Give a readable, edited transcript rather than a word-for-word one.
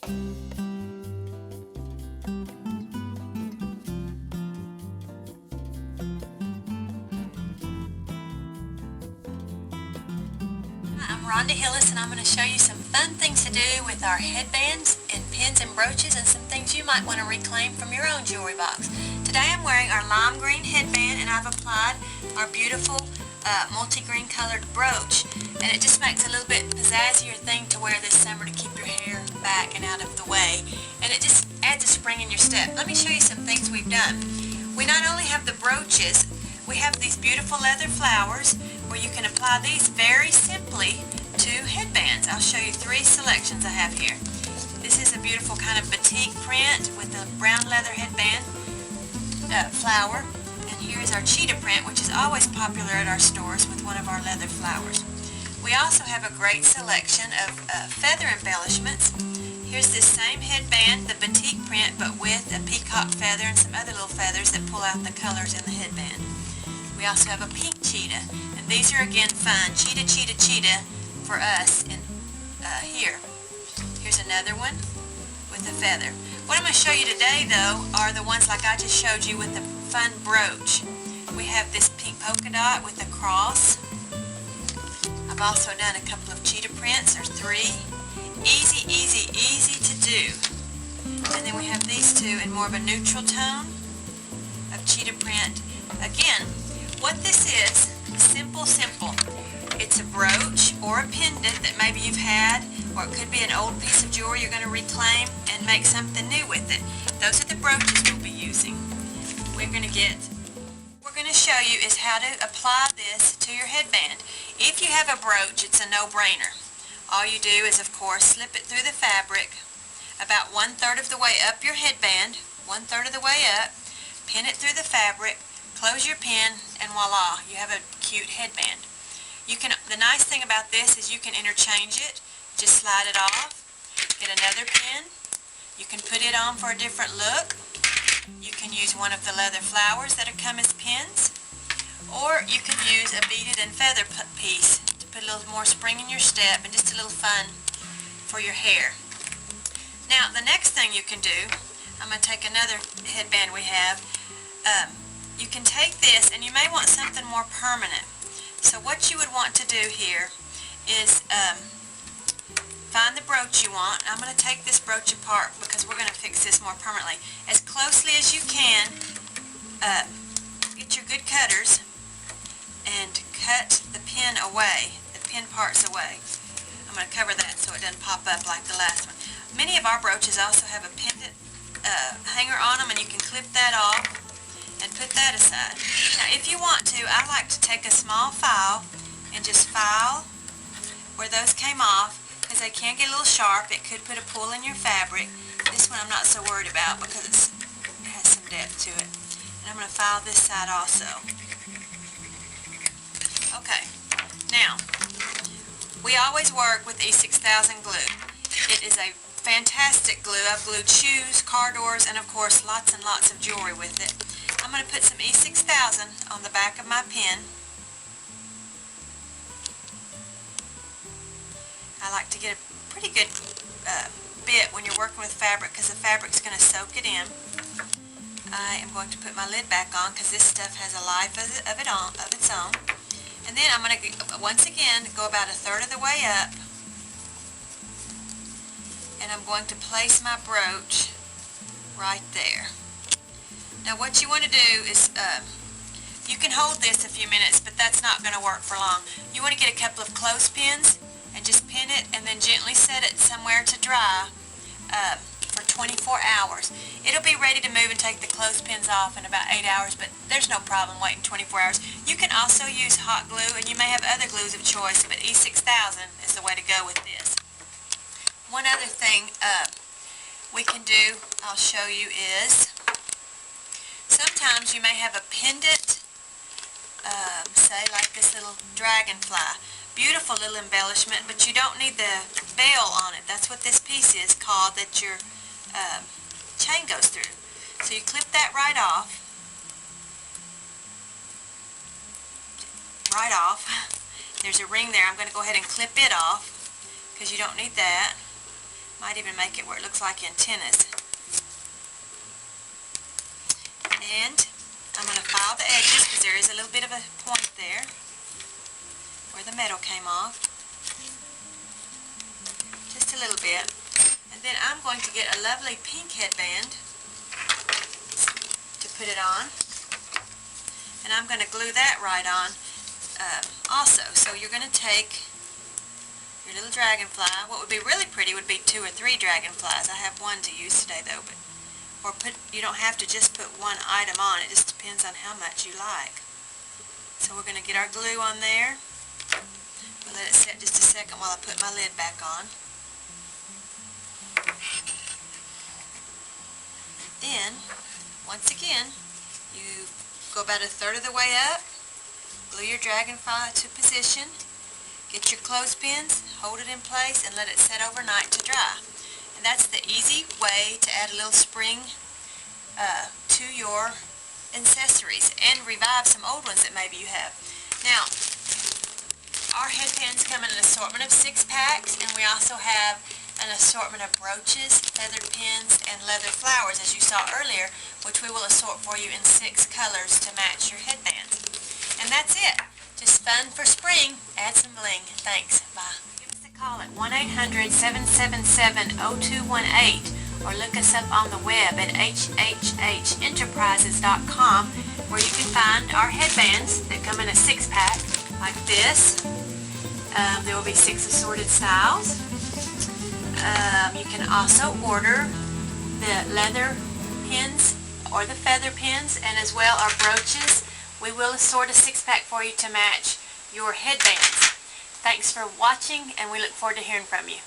I'm Ronda Hillis, and I'm going to show you some fun things to do with our headbands and pins and brooches, and some things you might want to reclaim from your own jewelry box. Today I'm wearing our lime green headband, and I've applied our beautiful multi-green colored brooch, and it just makes a little bit pizzazzier thing to wear this summer to keep your hair back and out of the way, and it just adds a spring in your step. Let me show you some things we've done. We not only have the brooches, we have these beautiful leather flowers where you can apply these very simply to headbands. I'll show you 3 selections I have here. This is a beautiful kind of batik print with a brown leather headband flower. And here is our cheetah print, which is always popular at our stores with one of our leather flowers. We also have a great selection of feather embellishments. Here's this same headband, the batik print, but with a peacock feather and some other little feathers that pull out the colors in the headband. We also have a pink cheetah, and these are again fun. Cheetah, cheetah, cheetah for us in here. Here's another one with a feather. What I'm going to show you today, though, are the ones like I just showed you with the fun brooch. We have this pink polka dot with a cross. I've also done a couple of cheetah prints, or 3. Easy, easy, easy to do. And then we have these 2 in more of a neutral tone of cheetah print. Again, what this is, simple, simple. It's a brooch or a pendant that maybe you've had, or it could be an old piece of jewelry you're going to reclaim and make something new with it. Those are the brooches we'll be using. What we're going to show you is how to apply this to your headband. If you have a brooch, it's a no-brainer. All you do is, of course, slip it through the fabric about 1/3 of the way up your headband, 1/3 of the way up, pin it through the fabric, close your pin, and voila, you have a cute headband. The nice thing about this is you can interchange it. Just slide it off, get another pin. You can put it on for a different look. You can use one of the leather flowers that come as pins, or you can use a beaded and feather piece to put a little more spring in your step and just a little fun for your hair. Now, the next thing you can do, I'm going to take another headband we have. You can take this, and you may want something more permanent. So what you would want to do here is find the brooch you want. I'm going to take this brooch apart because we're going to fix this more permanently. As closely as you can, get your good cutters and cut the pin away, the pin parts away. I'm going to cover that so it doesn't pop up like the last one. Many of our brooches also have a pendant hanger on them, and you can clip that off and put that aside. Now, if you want to, I like to take a small file and just file where those came off, because they can get a little sharp. It could put a pull in your fabric. This one I'm not so worried about because it has some depth to it. And I'm going to file this side also. Okay, now, we always work with E6000 glue. It is a fantastic glue. I've glued shoes, car doors, and of course lots and lots of jewelry with it. I'm going to put some E6000 on the back of my pen. I like to get a pretty good bit when you're working with fabric because the fabric's going to soak it in. I am going to put my lid back on because this stuff has a life of its own. And then I'm going to, once again, go about 1/3 of the way up. And I'm going to place my brooch right there. Now what you want to do is, you can hold this a few minutes, but that's not going to work for long. You want to get a couple of clothespins and just pin it and then gently set it somewhere to dry for 24 hours. It'll be ready to move and take the clothespins off in about 8 hours, but there's no problem waiting 24 hours. You can also use hot glue, and you may have other glues of choice, but E6000 is the way to go with this. One other thing we can do, I'll show you, is sometimes you may have a pendant, say like this little dragonfly. Beautiful little embellishment, but you don't need the bell on it. That's what this piece is called that your chain goes through. So you clip that right off. There's a ring there. I'm going to go ahead and clip it off because you don't need that. Might even make it where it looks like antennas. And I'm going to file the edges because there is a little bit of a point there where the metal came off. Just a little bit. And then I'm going to get a lovely pink headband to put it on. And I'm going to glue that right on also. So you're going to take your little dragonfly. What would be really pretty would be 2 or 3 dragonflies. I have one to use today though, but you don't have to just put one item on. It just depends on how much you like. So we're going to get our glue on there. We'll let it set just a second while I put my lid back on. Then, once again, you go about 1/3 of the way up, glue your dragonfly to position, get your clothespins, hold it in place, and let it set overnight to dry. And that's the easy way to add a little spring to your accessories and revive some old ones that maybe you have. Now, our headbands come in an assortment of 6 packs, and we also have an assortment of brooches, feathered pins, and leather flowers, as you saw earlier, which we will assort for you in 6 colors to match your headbands. And that's it. Just fun for spring. Add some bling. Thanks. Bye. Give us a call at 1-800-777-0218 or look us up on the web at HHHenterprises.com, where you can find our headbands that come in a 6-pack like this. There will be 6 assorted styles. You can also order the leather pins or the feather pins, and as well our brooches. We will assort a 6-pack for you to match your headbands. Thanks for watching, and we look forward to hearing from you.